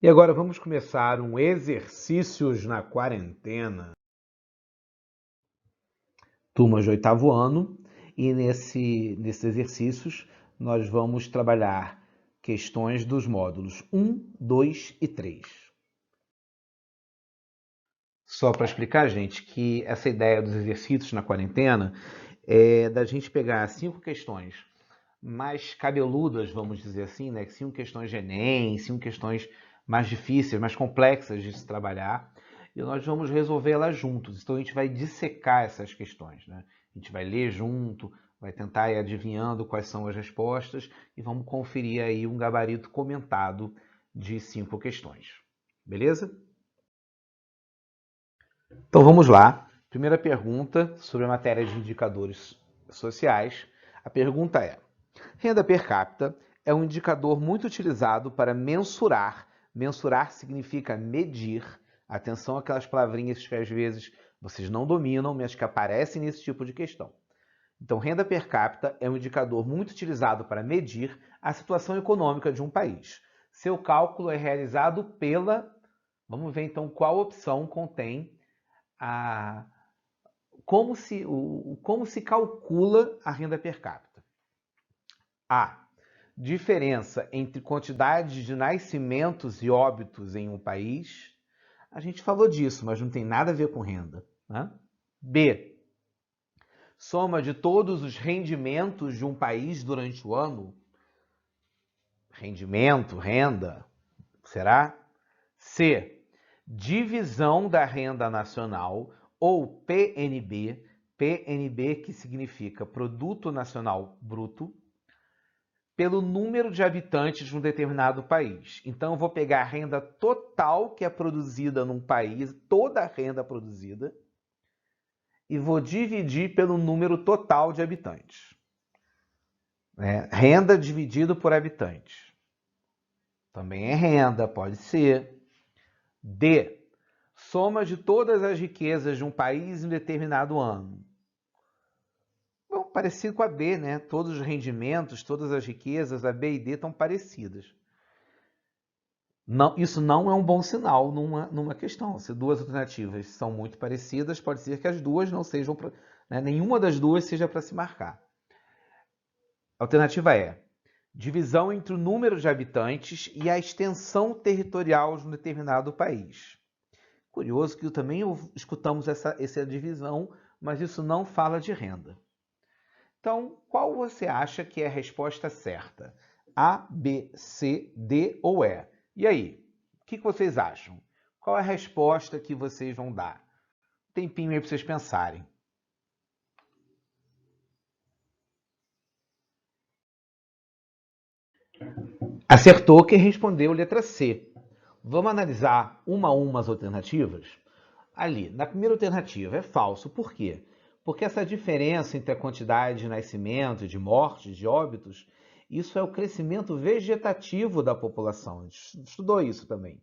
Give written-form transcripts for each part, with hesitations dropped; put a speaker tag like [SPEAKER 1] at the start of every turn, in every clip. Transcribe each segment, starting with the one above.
[SPEAKER 1] E agora vamos começar um exercícios na quarentena. Turma de 8º ano, e nesses exercícios nós vamos trabalhar questões dos módulos 1, 2 e 3. Só para explicar, gente, que essa ideia dos exercícios na quarentena é da gente pegar 5 questões mais cabeludas, vamos dizer assim, né? 5 questões de Enem, 5 questões mais difíceis, mais complexas de se trabalhar, e nós vamos resolvê-las juntos. Então a gente vai dissecar essas questões, né? A gente vai ler junto, vai tentar ir adivinhando quais são as respostas e vamos conferir aí um gabarito comentado de 5 questões. Beleza? Então vamos lá. Primeira pergunta sobre a matéria de indicadores sociais. A pergunta é: renda per capita é um indicador muito utilizado para mensurar. Mensurar significa medir. Atenção àquelas palavrinhas que às vezes vocês não dominam, mas que aparecem nesse tipo de questão. Então, renda per capita é um indicador muito utilizado para medir a situação econômica de um país. Seu cálculo é realizado pela... Vamos ver então qual opção contém a... como se calcula a renda per capita. A. Diferença entre quantidade de nascimentos e óbitos em um país. A gente falou disso, mas não tem nada a ver com renda, né? B. Soma de todos os rendimentos de um país durante o ano. Rendimento, renda, será? C. Divisão da renda nacional, ou PNB. PNB, que significa Produto Nacional Bruto, pelo número de habitantes de um determinado país. Então, eu vou pegar a renda total que é produzida num país, toda a renda produzida, e vou dividir pelo número total de habitantes. Renda dividido por habitantes. Também é renda, pode ser. D. Soma de todas as riquezas de um país em determinado ano. Bom, parecido com a B, né? Todos os rendimentos, todas as riquezas, a B e D estão parecidas. Não, isso não é um bom sinal numa questão. Se duas alternativas são muito parecidas, pode ser que as duas não sejam, né, nenhuma das duas seja para se marcar. A alternativa é divisão entre o número de habitantes e a extensão territorial de um determinado país. Curioso que também escutamos essa divisão, mas isso não fala de renda. Então, qual você acha que é a resposta certa? A, B, C, D ou E? E aí, o que vocês acham? Qual é a resposta que vocês vão dar? Um tempinho aí para vocês pensarem. Acertou quem respondeu letra C. Vamos analisar uma a uma as alternativas? Ali, na primeira alternativa, é falso. Por quê? Porque essa diferença entre a quantidade de nascimentos, de mortes, de óbitos, isso é o crescimento vegetativo da população. A gente estudou isso também.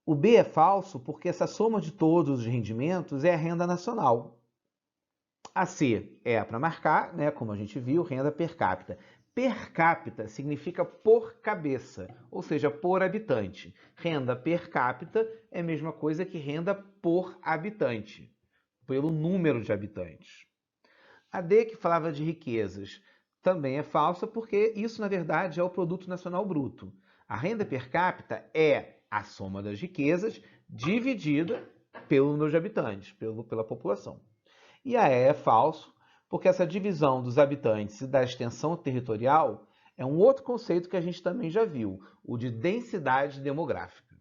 [SPEAKER 1] O B é falso porque essa soma de todos os rendimentos é a renda nacional. A C é para marcar, né, como a gente viu, renda per capita. Per capita significa por cabeça, ou seja, por habitante. Renda per capita é a mesma coisa que renda por habitante, pelo número de habitantes. A D, que falava de riquezas, também é falsa porque isso, na verdade, é o Produto Nacional Bruto. A renda per capita é a soma das riquezas dividida pelo número de habitantes, pela população. E a E é falso, porque essa divisão dos habitantes e da extensão territorial é um outro conceito que a gente também já viu, o de densidade demográfica.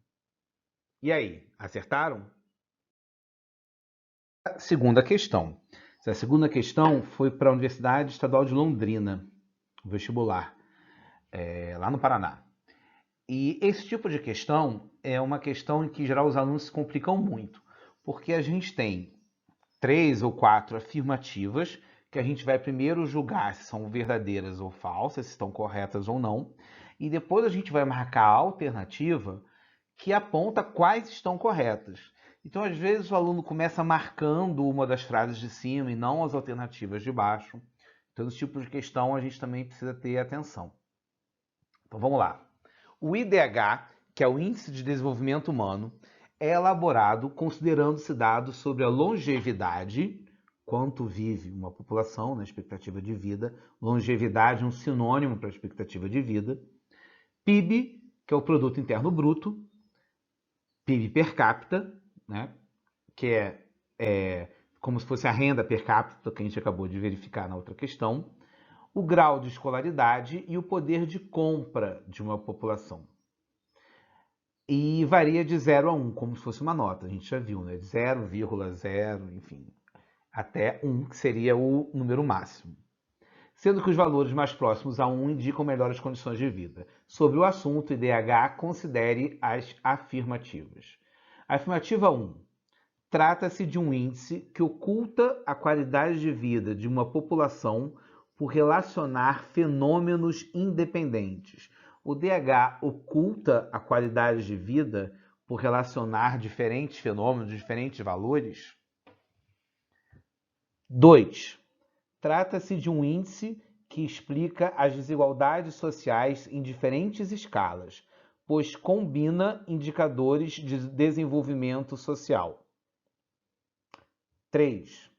[SPEAKER 1] E aí, acertaram? A segunda questão. A segunda questão foi para a Universidade Estadual de Londrina, vestibular, lá no Paraná. E esse tipo de questão é uma questão em que, em geral, os alunos se complicam muito, porque a gente tem 3 ou 4 afirmativas que a gente vai primeiro julgar se são verdadeiras ou falsas, se estão corretas ou não, e depois a gente vai marcar a alternativa que aponta quais estão corretas. Então, às vezes, o aluno começa marcando uma das frases de cima e não as alternativas de baixo. Então, esse tipo de questão a gente também precisa ter atenção. Então, vamos lá. O IDH, que é o Índice de Desenvolvimento Humano, é elaborado considerando-se dados sobre a longevidade, quanto vive uma população na expectativa de vida. Longevidade é um sinônimo para a expectativa de vida. PIB, que é o Produto Interno Bruto, PIB per capita, né? Que é como se fosse a renda per capita, que a gente acabou de verificar na outra questão. O grau de escolaridade e o poder de compra de uma população. E varia de 0 a 1, como se fosse uma nota, a gente já viu, né? De 0,0, enfim, até 1, que seria o número máximo. Sendo que os valores mais próximos a 1 indicam melhores condições de vida. Sobre o assunto, IDH, considere as afirmativas. Afirmativa 1. Trata-se de um índice que oculta a qualidade de vida de uma população por relacionar fenômenos independentes. O DH oculta a qualidade de vida por relacionar diferentes fenômenos, diferentes valores? 2. Trata-se de um índice que explica as desigualdades sociais em diferentes escalas, pois combina indicadores de desenvolvimento social. 3.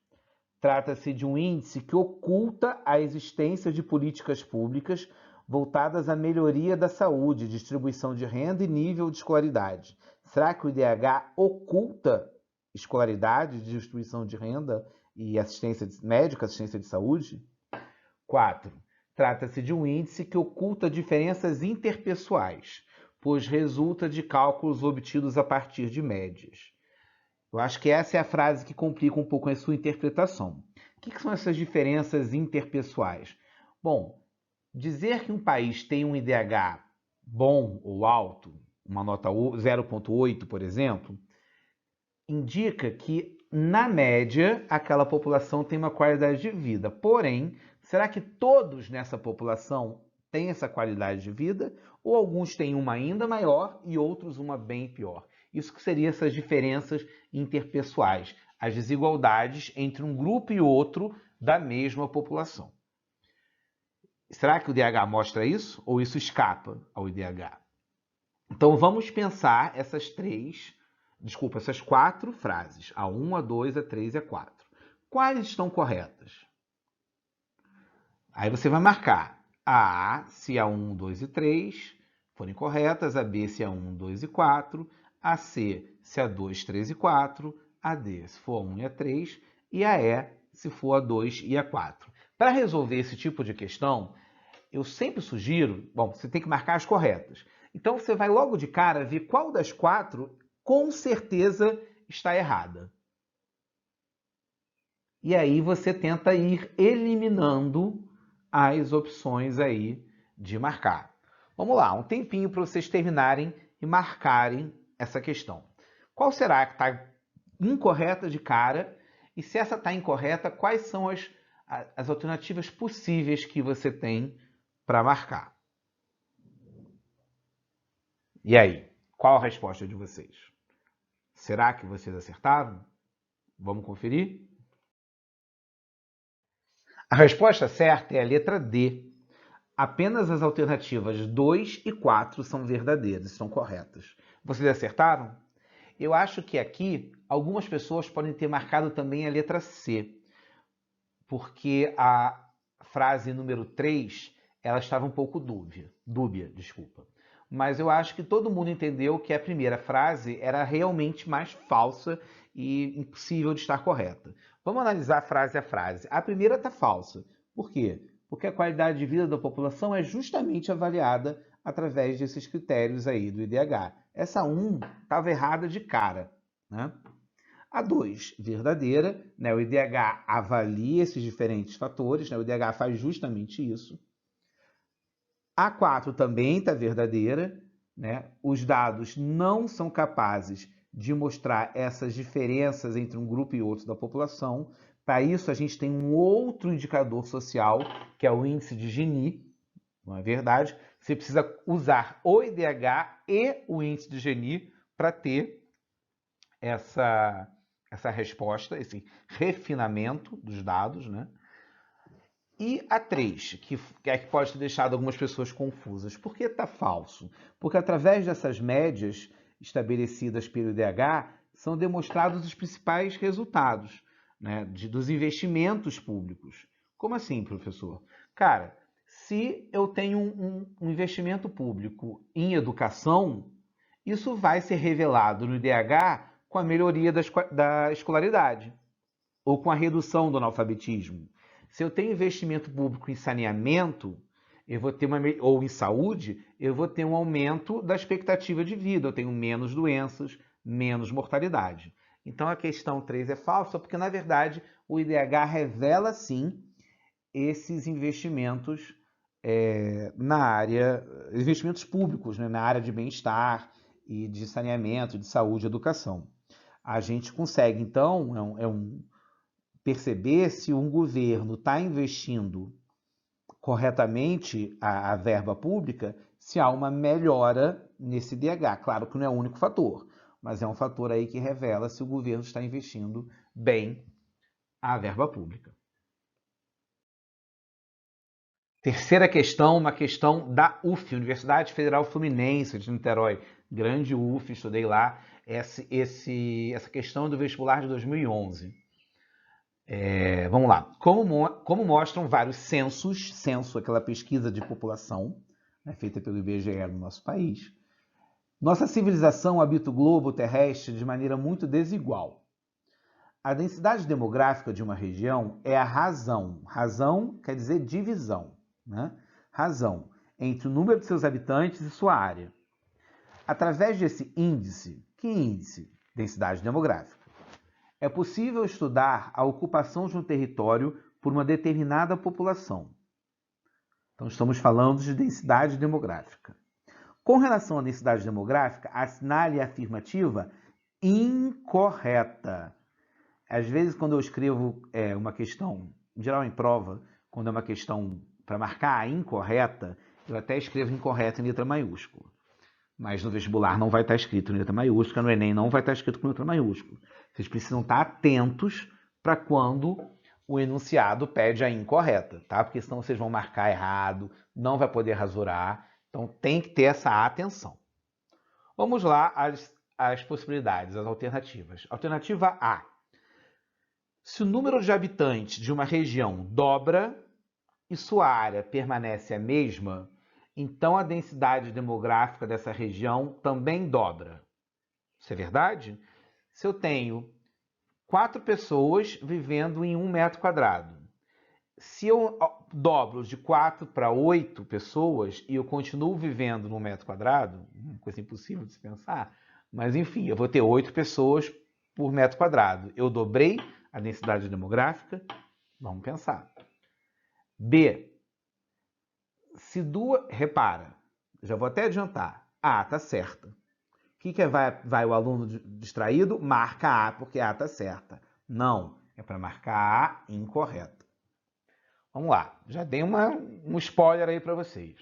[SPEAKER 1] Trata-se de um índice que oculta a existência de políticas públicas voltadas à melhoria da saúde, distribuição de renda e nível de escolaridade. Será que o IDH oculta escolaridade, distribuição de renda e assistência médica, assistência de saúde? 4. Trata-se de um índice que oculta diferenças interpessoais, pois resulta de cálculos obtidos a partir de médias. Eu acho que essa é a frase que complica um pouco a sua interpretação. O que são essas diferenças interpessoais? Bom, dizer que um país tem um IDH bom ou alto, uma nota 0,8, por exemplo, indica que, na média, aquela população tem uma qualidade de vida. Porém, será que todos nessa população têm essa qualidade de vida? Ou alguns têm uma ainda maior e outros uma bem pior? Isso que seriam essas diferenças interpessoais, as desigualdades entre um grupo e outro da mesma população. Será que o IDH mostra isso? Ou isso escapa ao IDH? Então vamos pensar essas quatro frases, a 1, a 2, a 3 e a 4. Quais estão corretas? Aí você vai marcar a A, se a 1, 2 e 3 forem corretas, a B, se a 1, 2 e 4, a C, se a 2, 3 e 4, a D, se for a 1 e a 3, e a E, se for a 2 e a 4. Para resolver esse tipo de questão, eu sempre sugiro, bom, você tem que marcar as corretas. Então você vai logo de cara ver qual das 4 com certeza está errada. E aí você tenta ir eliminando as opções aí de marcar. Vamos lá, um tempinho para vocês terminarem e marcarem essa questão. Qual será que está incorreta de cara? E se essa está incorreta, quais são as alternativas possíveis que você tem para marcar? E aí, qual a resposta de vocês? Será que vocês acertaram? Vamos conferir? A resposta certa é a letra D. Apenas as alternativas 2 e 4 são verdadeiras, são corretas. Vocês acertaram? Eu acho que aqui algumas pessoas podem ter marcado também a letra C, porque a frase número 3 ela estava um pouco dúbia, desculpa. Mas eu acho que todo mundo entendeu que a primeira frase era realmente mais falsa e impossível de estar correta. Vamos analisar frase a frase. A primeira está falsa. Por quê? Porque a qualidade de vida da população é justamente avaliada através desses critérios aí do IDH. Essa 1 estava errada de cara, né? A 2, verdadeira, né? O IDH avalia esses diferentes fatores, né? O IDH faz justamente isso. A 4 também está verdadeira, né? Os dados não são capazes de mostrar essas diferenças entre um grupo e outro da população. Para isso, a gente tem um outro indicador social, que é o índice de Gini, não é verdade? Você precisa usar o IDH e o índice de Gini para ter essa resposta, esse refinamento dos dados, né? E a 3, que é que pode ter deixado algumas pessoas confusas. Por que está falso? Porque através dessas médias estabelecidas pelo IDH, são demonstrados os principais resultados, né, dos investimentos públicos. Como assim, professor? Cara, se eu tenho um investimento público em educação, isso vai ser revelado no IDH com a melhoria da escolaridade ou com a redução do analfabetismo. Se eu tenho investimento público em saneamento, eu vou ter ou em saúde, eu vou ter um aumento da expectativa de vida, eu tenho menos doenças, menos mortalidade. Então a questão 3 é falsa, porque na verdade o IDH revela sim esses investimentos na área, investimentos públicos, né, na área de bem-estar e de saneamento, de saúde e educação. A gente consegue, então, perceber se um governo está investindo corretamente a verba pública, se há uma melhora nesse DH. Claro que não é o único fator, mas é um fator aí que revela se o governo está investindo bem a verba pública. Terceira questão, uma questão da UF, Universidade Federal Fluminense de Niterói. Grande UF, estudei lá essa questão do vestibular de 2011. Vamos lá. Como mostram vários censos, censo, aquela pesquisa de população, né, feita pelo IBGE no nosso país, nossa civilização habita o globo terrestre de maneira muito desigual. A densidade demográfica de uma região é a razão. Razão quer dizer divisão, né? Razão entre o número de seus habitantes e sua área. Através desse índice, que índice? Densidade demográfica. É possível estudar a ocupação de um território por uma determinada população. Então, estamos falando de densidade demográfica. Com relação à densidade demográfica, assinale a afirmativa incorreta. Às vezes, quando eu escrevo uma questão, em geral em prova, quando é uma questão para marcar a incorreta, eu até escrevo incorreta em letra maiúscula. Mas no vestibular não vai estar escrito em letra maiúscula, no Enem não vai estar escrito com letra maiúscula. Vocês precisam estar atentos para quando o enunciado pede a incorreta, tá? Porque senão vocês vão marcar errado, não vai poder rasurar. Então tem que ter essa atenção. Vamos lá às possibilidades, as alternativas. Alternativa A. Se o número de habitantes de uma região dobra e sua área permanece a mesma, então a densidade demográfica dessa região também dobra. Isso é verdade? Se eu tenho 4 pessoas vivendo em 1 metro quadrado, se eu dobro de 4 para 8 pessoas e eu continuo vivendo no metro quadrado, uma coisa impossível de se pensar, mas enfim, eu vou ter 8 pessoas por metro quadrado. Eu dobrei a densidade demográfica? Vamos pensar. B. Se duas... Repara, já vou até adiantar. A está certa. O que vai o aluno distraído? Marca A, porque A está certa. Não, é para marcar A incorreta. Vamos lá, já dei um spoiler aí para vocês.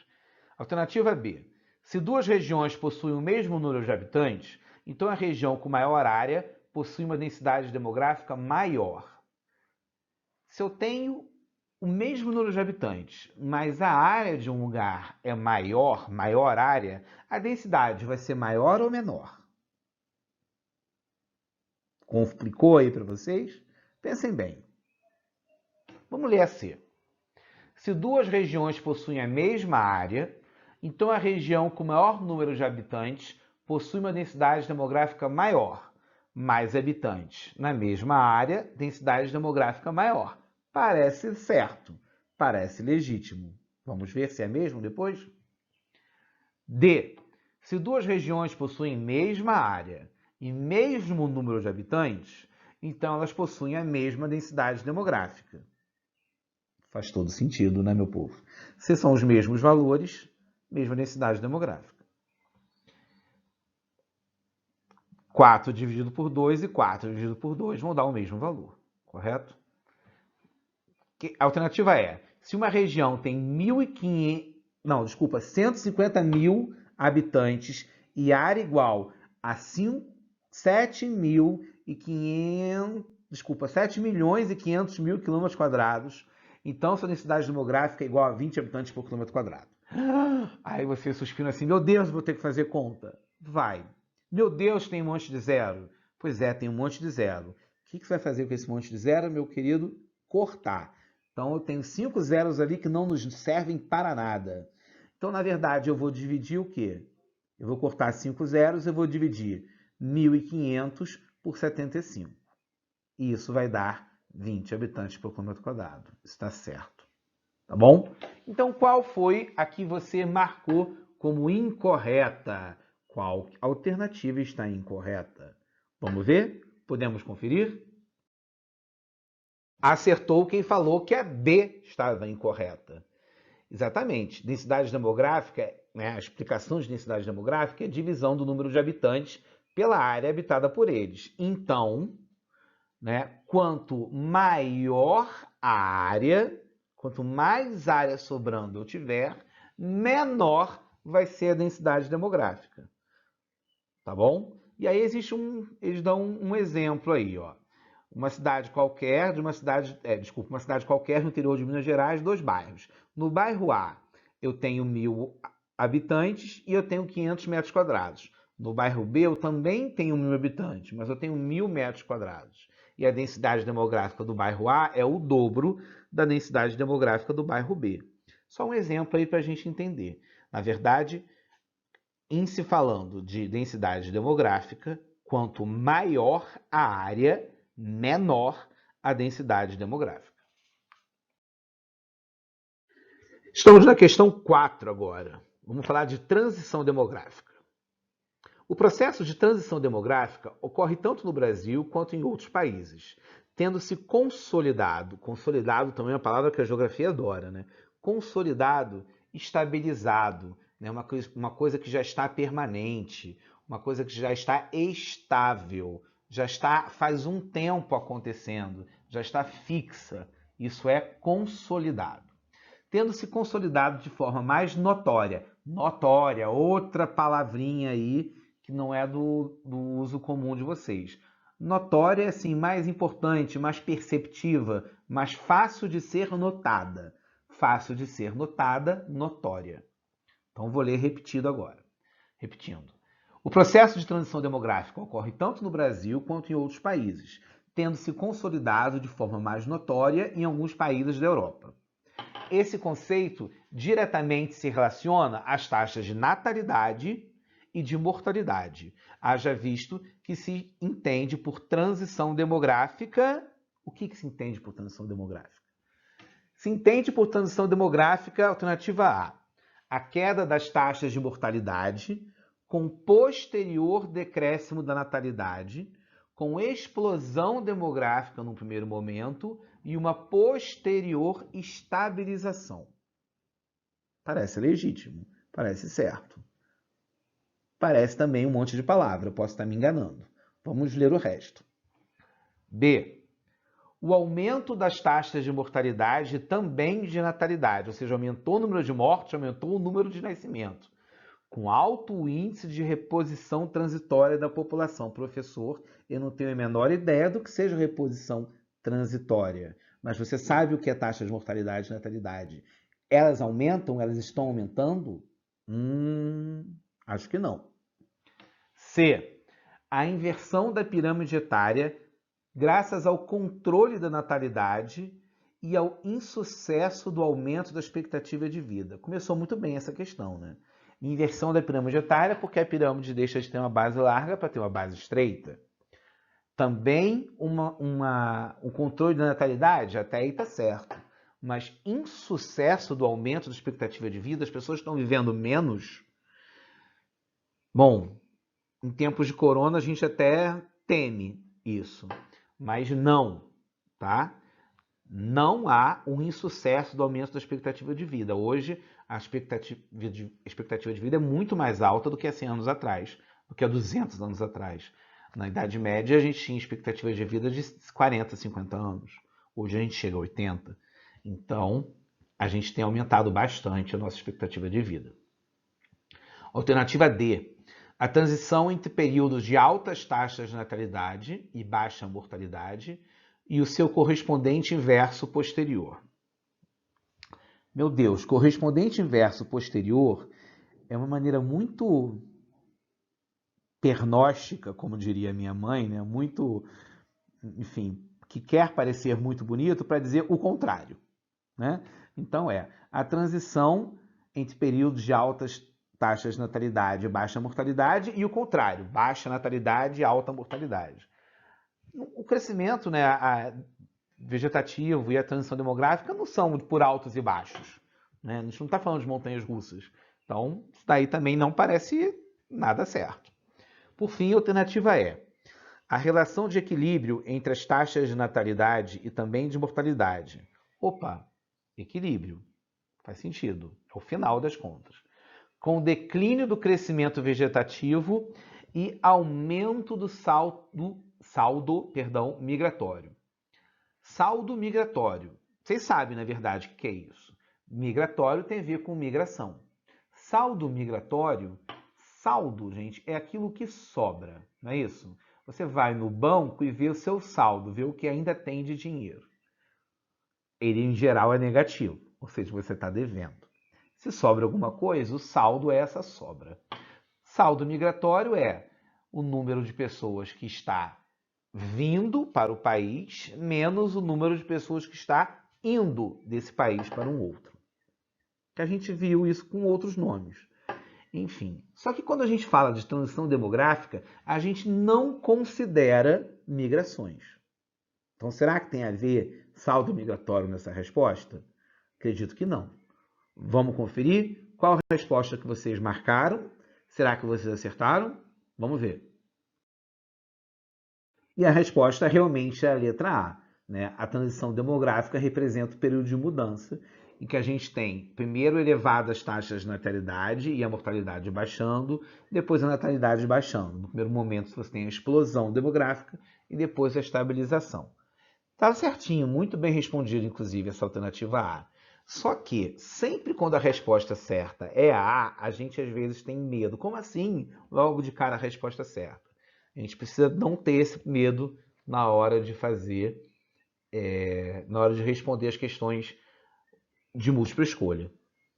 [SPEAKER 1] Alternativa B. Se duas regiões possuem o mesmo número de habitantes, então a região com maior área possui uma densidade demográfica maior. Se eu tenho o mesmo número de habitantes, mas a área de um lugar é maior área, a densidade vai ser maior ou menor? Complicou aí para vocês? Pensem bem. Vamos ler a C. Se duas regiões possuem a mesma área, então a região com maior número de habitantes possui uma densidade demográfica maior. Mais habitantes na mesma área, densidade demográfica maior. Parece certo, parece legítimo. Vamos ver se é mesmo depois? D. Se duas regiões possuem mesma área e mesmo número de habitantes, então elas possuem a mesma densidade demográfica. Faz todo sentido, né, meu povo? Se são os mesmos valores, mesma densidade demográfica. 4 dividido por 2 e 4 dividido por 2 vão dar o mesmo valor, correto? A alternativa é, se uma região tem 150 mil habitantes e área igual a 7 milhões e 500 mil quilômetros quadrados, Então, sua densidade demográfica é igual a 20 habitantes por quilômetro quadrado. Aí você suspira assim, meu Deus, vou ter que fazer conta. Vai. Meu Deus, tem um monte de zero. Pois é, tem um monte de zero. O que você vai fazer com esse monte de zero, meu querido? Cortar. Então, eu tenho 5 zeros ali que não nos servem para nada. Então, na verdade, eu vou dividir o quê? Eu vou cortar 5 zeros, eu vou dividir 1.500 por 75. E isso vai dar 20 habitantes por quilômetro quadrado. Está certo. Tá bom? Então, qual foi a que você marcou como incorreta? Qual alternativa está incorreta? Vamos ver? Podemos conferir? Acertou quem falou que a B estava incorreta. Exatamente. Densidade demográfica, né, a explicação de densidade demográfica é a divisão do número de habitantes pela área habitada por eles. Então, né, quanto maior a área, quanto mais área sobrando eu tiver, menor vai ser a densidade demográfica. Tá bom? E aí eles dão um exemplo aí, ó. Uma cidade qualquer, uma cidade qualquer no interior de Minas Gerais, 2 bairros. No bairro A, eu tenho 1.000 habitantes e eu tenho 500 metros quadrados. No bairro B, eu também tenho 1.000 habitantes, mas eu tenho 1.000 metros quadrados. E a densidade demográfica do bairro A é o dobro da densidade demográfica do bairro B. Só um exemplo aí para a gente entender. Na verdade, em se falando de densidade demográfica, quanto maior a área, menor a densidade demográfica. Estamos na questão 4 agora. Vamos falar de transição demográfica. O processo de transição demográfica ocorre tanto no Brasil quanto em outros países, tendo-se consolidado também é uma palavra que a geografia adora, né? Consolidado, estabilizado, né? Uma coisa que já está permanente, uma coisa que já está estável, já está faz um tempo acontecendo, já está fixa. Isso é consolidado. Tendo-se consolidado de forma mais notória, outra palavrinha aí que não é do uso comum de vocês. Notória é assim, mais importante, mais perceptiva, mais fácil de ser notada. Fácil de ser notada, notória. Então vou ler repetido agora. Repetindo. O processo de transição demográfica ocorre tanto no Brasil quanto em outros países, tendo se consolidado de forma mais notória em alguns países da Europa. Esse conceito diretamente se relaciona às taxas de natalidade e de mortalidade. Haja visto que se entende por transição demográfica. O que se entende por transição demográfica? Se entende por transição demográfica, alternativa A queda das taxas de mortalidade com posterior decréscimo da natalidade, com explosão demográfica no primeiro momento e uma posterior estabilização. Parece legítimo, parece certo. Parece também um monte de palavra, eu posso estar me enganando. Vamos ler o resto. B. O aumento das taxas de mortalidade e também de natalidade, ou seja, aumentou o número de mortes, aumentou o número de nascimentos, com alto índice de reposição transitória da população. Professor, eu não tenho a menor ideia do que seja reposição transitória, mas você sabe o que é taxa de mortalidade e natalidade. Elas aumentam? Elas estão aumentando? Acho que não. C. A inversão da pirâmide etária graças ao controle da natalidade e ao insucesso do aumento da expectativa de vida. Começou muito bem essa questão, né? Inversão da pirâmide etária, porque a pirâmide deixa de ter uma base larga para ter uma base estreita. Também o controle da natalidade, até aí está certo. Mas insucesso do aumento da expectativa de vida, as pessoas estão vivendo menos. Bom, em tempos de corona a gente até teme isso, mas não, tá? Não há um insucesso do aumento da expectativa de vida. Hoje, a expectativa de vida é muito mais alta do que há 100 anos atrás, do que há 200 anos atrás. Na Idade Média, a gente tinha expectativa de vida de 40, 50 anos. Hoje a gente chega a 80. Então, a gente tem aumentado bastante a nossa expectativa de vida. Alternativa D. A transição entre períodos de altas taxas de natalidade e baixa mortalidade e o seu correspondente inverso posterior. Meu Deus, correspondente inverso posterior é uma maneira muito pernóstica, como diria minha mãe, né? Muito, enfim, que quer parecer muito bonito para dizer o contrário, né? Então a transição entre períodos de altas taxas de natalidade e baixa mortalidade e o contrário, baixa natalidade e alta mortalidade. O crescimento, né, vegetativo e a transição demográfica não são por altos e baixos, né? A gente não está falando de montanhas russas. Então, isso daí também não parece nada certo. Por fim, a alternativa é a relação de equilíbrio entre as taxas de natalidade e também de mortalidade. Opa, equilíbrio. Faz sentido. É o final das contas. Com o declínio do crescimento vegetativo e aumento do saldo migratório. Saldo migratório. Vocês sabem, na verdade, o que é isso. Migratório tem a ver com migração. Saldo migratório, saldo, gente, é aquilo que sobra, não é isso? Você vai no banco e vê o seu saldo, vê o que ainda tem de dinheiro. Ele, em geral, é negativo, ou seja, você está devendo. Se sobra alguma coisa, o saldo é essa sobra. Saldo migratório é o número de pessoas que está vindo para o país menos o número de pessoas que está indo desse país para um outro. Que a gente viu isso com outros nomes. Enfim, só que quando a gente fala de transição demográfica, a gente não considera migrações. Então, será que tem a ver saldo migratório nessa resposta? Acredito que não. Vamos conferir qual a resposta que vocês marcaram. Será que vocês acertaram? Vamos ver. E a resposta realmente é a letra A. Né? A transição demográfica representa o período de mudança em que a gente tem, primeiro, elevadas taxas de natalidade e a mortalidade baixando, depois a natalidade baixando. No primeiro momento, você tem a explosão demográfica e depois a estabilização. Estava certinho, muito bem respondido, inclusive, essa alternativa A. Só que, sempre quando a resposta certa é a A, a gente às vezes tem medo. Como assim? Logo de cara a resposta certa. A gente precisa não ter esse medo na hora de fazer, na hora de responder as questões de múltipla escolha.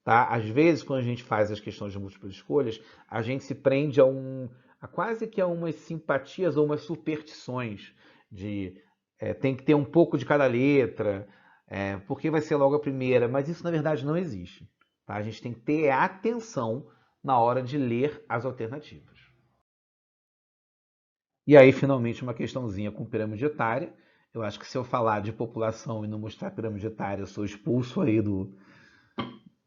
[SPEAKER 1] Tá? Às vezes, quando a gente faz as questões de múltiplas escolhas, a gente se prende a quase que a umas simpatias ou umas superstições de tem que ter um pouco de cada letra, porque vai ser logo a primeira, mas isso na verdade não existe. Tá? A gente tem que ter atenção na hora de ler as alternativas. E aí, finalmente, uma questãozinha com pirâmide etária. Eu acho que se eu falar de população e não mostrar pirâmide etária, eu sou expulso aí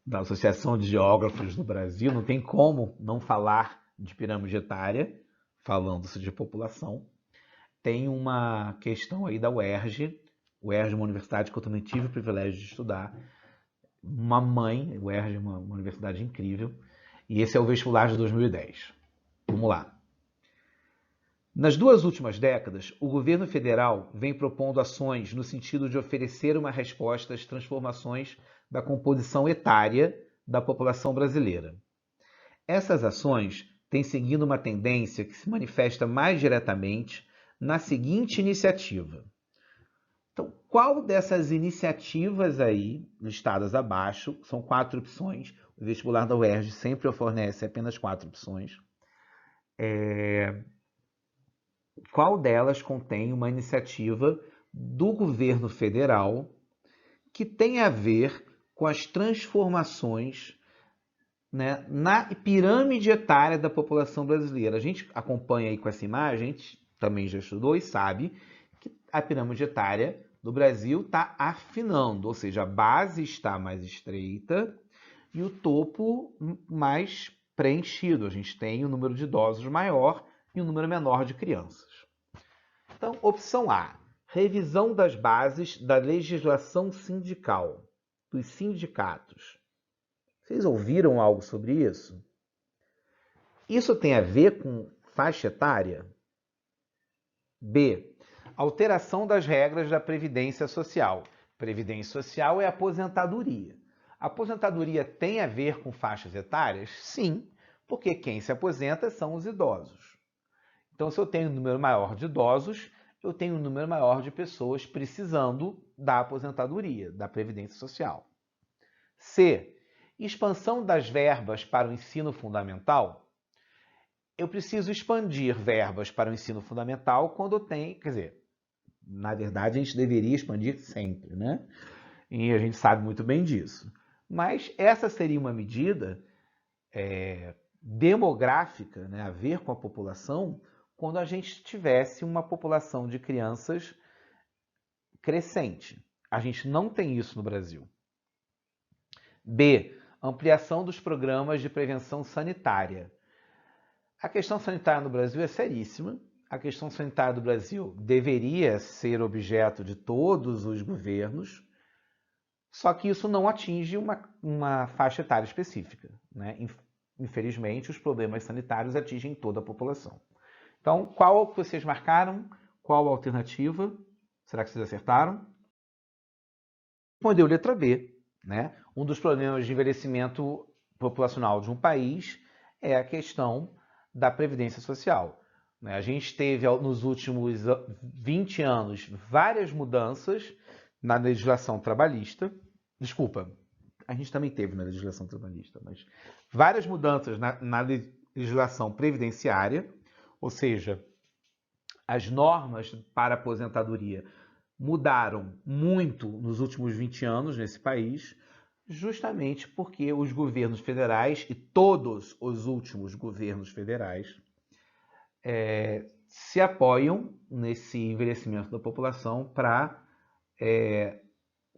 [SPEAKER 1] da Associação de Geógrafos do Brasil. Não tem como não falar de pirâmide etária, falando-se de população. Tem uma questão aí da UERJ. UERJ é uma universidade que eu também tive o privilégio de estudar. Uma mãe, UERJ é uma universidade incrível. E esse é o vestibular de 2010. Vamos lá. Nas duas últimas décadas, o governo federal vem propondo ações no sentido de oferecer uma resposta às transformações da composição etária da população brasileira. Essas ações têm seguido uma tendência que se manifesta mais diretamente na seguinte iniciativa. Então, qual dessas iniciativas aí, listadas abaixo, são 4 opções, o vestibular da UERJ sempre fornece apenas 4 opções, qual delas contém uma iniciativa do governo federal que tem a ver com as transformações, né, na pirâmide etária da população brasileira. A gente acompanha aí com essa imagem, a gente também já estudou e sabe que a pirâmide etária do Brasil está afinando, ou seja, a base está mais estreita e o topo mais preenchido. A gente tem um número de idosos maior e um número menor de crianças. Então, opção A, revisão das bases da legislação sindical, dos sindicatos. Vocês ouviram algo sobre isso? Isso tem a ver com faixa etária? B, alteração das regras da Previdência Social. Previdência Social é aposentadoria. A aposentadoria tem a ver com faixas etárias? Sim, porque quem se aposenta são os idosos. Então, se eu tenho um número maior de idosos, eu tenho um número maior de pessoas precisando da aposentadoria, da Previdência Social. C. Expansão das verbas para o ensino fundamental. Eu preciso expandir verbas para o ensino fundamental quando tem, quer dizer, na verdade a gente deveria expandir sempre, né? E a gente sabe muito bem disso. Mas essa seria uma medida demográfica, né, a ver com a população, quando a gente tivesse uma população de crianças crescente. A gente não tem isso no Brasil. B. Ampliação dos programas de prevenção sanitária. A questão sanitária no Brasil é seríssima. A questão sanitária do Brasil deveria ser objeto de todos os governos, só que isso não atinge uma faixa etária específica, né? Infelizmente, os problemas sanitários atingem toda a população. Então, qual que vocês marcaram? Qual a alternativa? Será que vocês acertaram? Respondeu letra B, né? Um dos problemas de envelhecimento populacional de um país é a questão da previdência social. A gente teve, nos últimos 20 anos, várias mudanças na legislação trabalhista. Desculpa, a gente também teve na legislação trabalhista, mas várias mudanças na legislação previdenciária, ou seja, as normas para aposentadoria mudaram muito nos últimos 20 anos nesse país, justamente porque os governos federais e todos os últimos governos federais se apoiam nesse envelhecimento da população para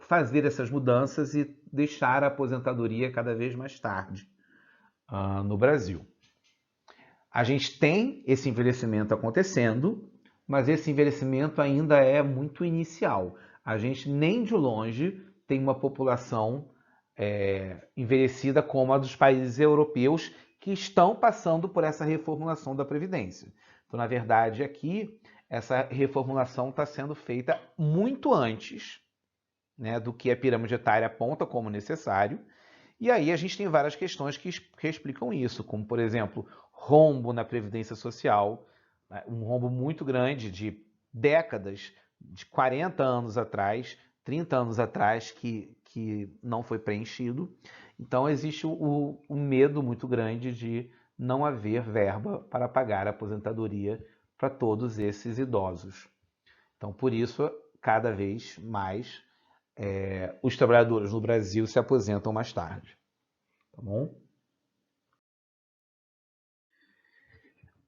[SPEAKER 1] fazer essas mudanças e deixar a aposentadoria cada vez mais tarde no Brasil. A gente tem esse envelhecimento acontecendo, mas esse envelhecimento ainda é muito inicial. A gente nem de longe tem uma população envelhecida como a dos países europeus que estão passando por essa reformulação da Previdência. Então, na verdade, aqui, essa reformulação está sendo feita muito antes, né, do que a pirâmide etária aponta como necessário. E aí a gente tem várias questões que explicam isso, como, por exemplo, rombo na Previdência Social, né, um rombo muito grande de décadas, de 40 anos atrás, 30 anos atrás, que não foi preenchido. Então, existe um medo muito grande de não haver verba para pagar a aposentadoria para todos esses idosos. Então, por isso, cada vez mais os trabalhadores no Brasil se aposentam mais tarde. Tá bom?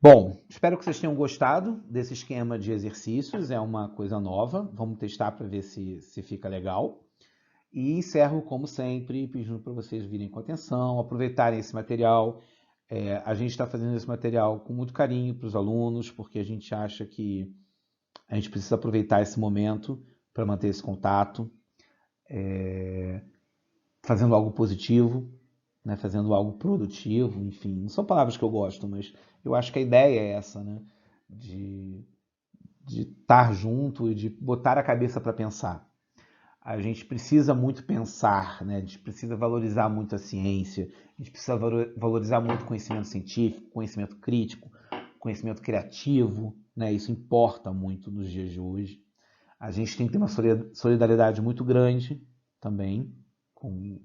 [SPEAKER 1] Bom, espero que vocês tenham gostado desse esquema de exercícios. É uma coisa nova. Vamos testar para ver se fica legal. E encerro, como sempre, pedindo para vocês virem com atenção, aproveitarem esse material. A gente está fazendo esse material com muito carinho para os alunos, porque a gente acha que a gente precisa aproveitar esse momento para manter esse contato, fazendo algo positivo, né, fazendo algo produtivo, enfim. Não são palavras que eu gosto, mas eu acho que a ideia é essa, né, de estar junto e de botar a cabeça para pensar. A gente precisa muito pensar, né? A gente precisa valorizar muito a ciência, a gente precisa valorizar muito o conhecimento científico, conhecimento crítico, conhecimento criativo, né? Isso importa muito nos dias de hoje. A gente tem que ter uma solidariedade muito grande também com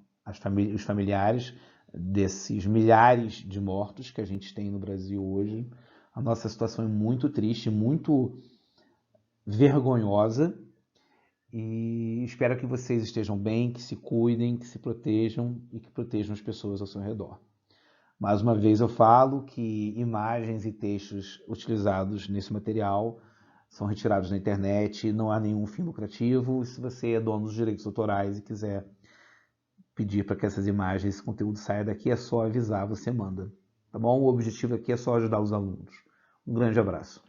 [SPEAKER 1] os familiares desses milhares de mortos que a gente tem no Brasil hoje. A nossa situação é muito triste, muito vergonhosa. E espero que vocês estejam bem, que se cuidem, que se protejam e que protejam as pessoas ao seu redor. Mais uma vez eu falo que imagens e textos utilizados nesse material são retirados da internet, não há nenhum fim lucrativo. E se você é dono dos direitos autorais e quiser pedir para que essas imagens, esse conteúdo saia daqui, é só avisar, você manda. Tá bom? O objetivo aqui é só ajudar os alunos. Um grande abraço.